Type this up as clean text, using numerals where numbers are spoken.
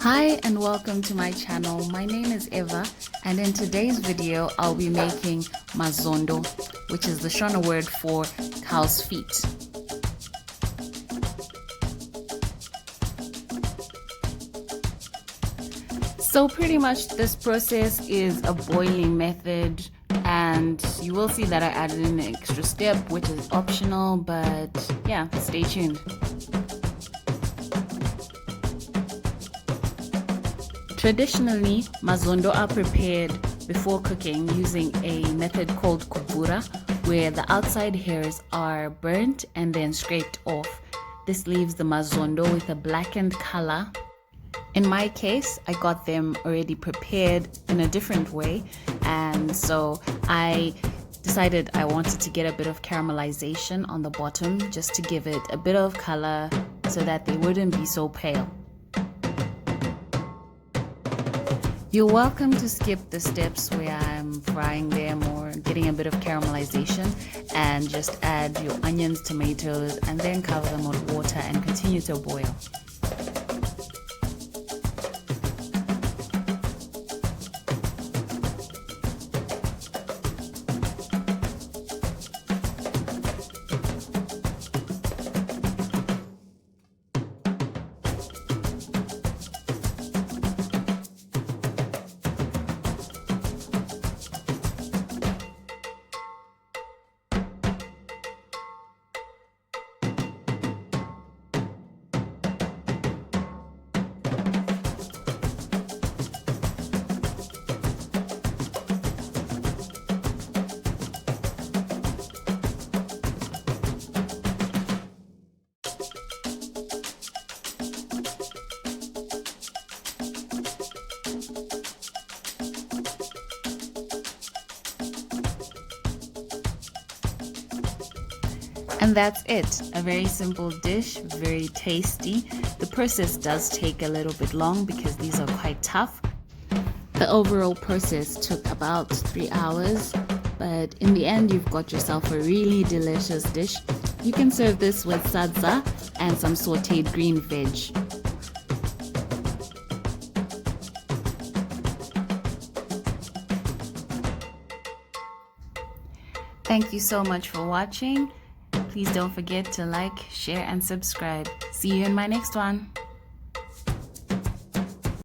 Hi and welcome to my channel. My name is Eva, and in today's video I'll be making MAZONDO, which is the Shona word for cow's feet. So pretty much this process is a boiling method, and you will see that I added in an extra step which is optional, but yeah, stay tuned. Traditionally, mazondo are prepared before cooking using a method called kubura, where the outside hairs are burnt and then scraped off. This leaves the mazondo with a blackened color. In my case, I got them already prepared in a different way, and so I decided I wanted to get a bit of caramelization on the bottom just to give it a bit of color so that they wouldn't be so pale. You're welcome to skip the steps where I'm frying them or getting a bit of caramelization, and just add your onions, tomatoes, and then cover them with water and continue to boil. And that's it. A very simple dish, very tasty. The process does take a little bit long because these are quite tough. The overall process took about 3 hours, but in the end you've got yourself a really delicious dish. You can serve this with sadza and some sauteed green veg. Thank you so much for watching. Please don't forget to like, share, and subscribe. See you in my next one.